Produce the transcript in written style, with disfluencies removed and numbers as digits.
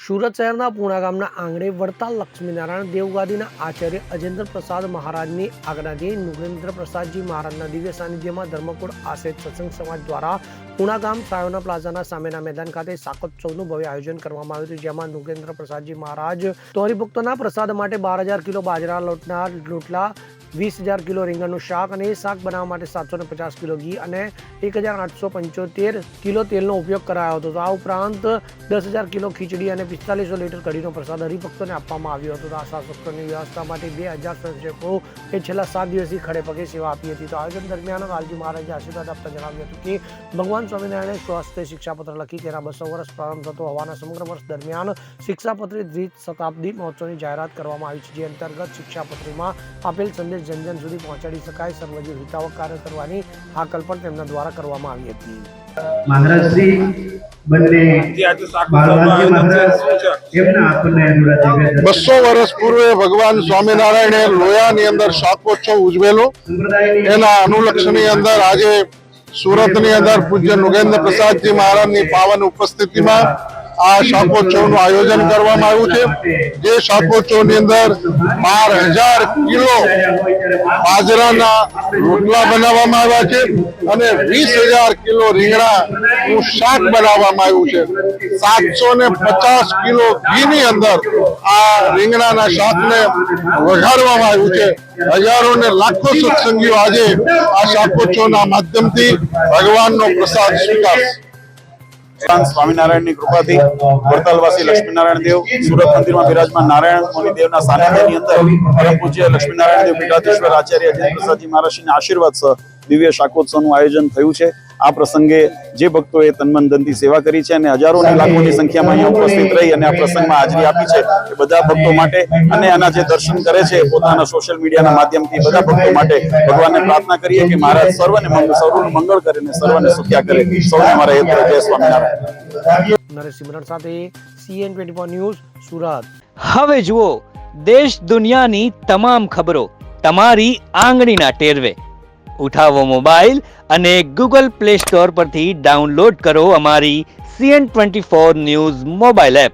સુરત શહેરના પૂણા ગામના આંગણે વડતાલ લક્ષ્મીનારાયણ દેવગાદીના આચાર્ય અજેન્દ્ર પ્રસાદ મહારાજની આજ્ઞાથી નુગેન્દ્ર પ્રસાદજી મહારાજના દિવ્ય સાનિધ્યમાં ધર્મકુળ આશ્રિત સત્સંગ સમાજ દ્વારા પૂણા ગામ સાયોના પ્લાઝાના સામેના મેદાન ખાતે શાકોત્સવનું ભવ્ય આયોજન કરવામાં આવ્યું હતું, જેમાં નુગેન્દ્ર પ્રસાદજી મહારાજ તોરી ભક્તોના પ્રસાદ માટે 12,000 કિલો બાજરા લોટના રોટલા, 20,000 કિલો રીંગણનું શાક અને શાક બનાવવા માટે 750 કિલો ઘી અને 1,875 કિલો તેલનો ઉપયોગ કરાયો હતો. આ ઉપરાંત 10,000 કિલો ખીચડી અને 4500 લીટર કઢીનો પ્રસાદ હરિભક્તોને આપવામાં આવ્યો હતો. આ શાકોત્સવની વ્યવસ્થા માટે 2,000 સ્વયંસેવકોએ છેલ્લા 7 દિવસથી ખડે પગે સેવા આપી હતી. તો આયોજન દરમિયાન લાલજી મહારાજે આશીર્વાદ આપતા જણાવ્યું હતું કે ભગવાન સ્વામિનારાયણે સ્વાસ્થ્ય શિક્ષાપત્ર લખી તેના 200 વર્ષ પ્રારંભ થતો હોવાના સમગ્ર વર્ષ દરમિયાન શિક્ષાપત્રી દ્વિત શતાબ્દી મહોત્સવની જાહેરાત કરવામાં આવી છે, જે અંતર્ગત શિક્ષાપત્રીમાં આપેલ સંદેશ જન સુધી પહોંચાડી શકાય, સર્વજીવ હિતાવક કાર્ય કરવાની હાકલ પણ તેમના દ્વારા કરવામાં આવી હતી. મહારાજશ્રી બંને 200 વર્ષ પૂર્વે ભગવાન સ્વામિનારાયણે લોયાની અંદર શાકોત્સવ ઉજવેલો, એના અનુલક્ષની અંદર આજે સુરતની અંદર પૂજ્ય નુગેન્દ્ર પ્રસાદજી મહારાજની પાવન ઉપસ્થિતિમાં આ શાકોત્સવનું આયોજન કરવામાં આવ્યું છે. જે શાકોત્સવની અંદર 12,000 કિલો બાજરાના રોટલા બનાવવામાં આવ્યા છે અને 20,000 કિલો રીંગણાનું શાક બનાવવામાં આવ્યું છે. 750 કિલો ઘીની અંદર આ રીંગણાના શાકને વઘારવામાં આવ્યું છે. હજારો ને લાખો સત્સંગીઓ આજે આ શાકોત્સવના માધ્યમથી ભગવાનનો પ્રસાદ સ્વીકારશે. સ્વામિનારાયણની કૃપાથી વડતાલવાસી લક્ષ્મીનારાયણ દેવ સુરત મંદિરમાં બિરાજમાન નારાયણ મુનિ દેવના સાનિધ્યની અંદર પરમ પૂજ્ય લક્ષ્મીનારાયણ દેવ પીઠાધીશ્વર આચાર્ય અજેન્દ્ર પ્રસાદજી મહારાજના આશીર્વાદ સહ દિવ્ય શાકોત્સવનું આયોજન થયું છે. આ પ્રસંગે જે ભક્તોએ તનમન ધનથી સેવા કરી છે અને હજારોની લાખોની સંખ્યામાં અહીંયા ઉપસ્થિત રહી અને આ પ્રસંગમાં હાજરી આપી છે, એ બધા ભક્તો માટે અને આના જે દર્શન કરે છે પોતાના સોશિયલ મીડિયાના માધ્યમથી બધા ભક્તો માટે ભગવાનને પ્રાર્થના કરીએ કે મહારાજ સૌનું મંગળ કરે અને સર્વને સુખ્યા કરે. સૌને મારા હેતુ જય સ્વામિનારાયણ. નરેશ સિમરન સાથે CN24 ન્યૂઝ સુરત. હવે જુઓ દેશ દુનિયાની તમામ ખબરો તમારી આંગળીના ટેરવે. ઉઠાવો મોબાઈલ અને Google Play Store પરથી ડાઉનલોડ કરો અમારી CN24 ન્યૂઝ મોબાઈલ એપ.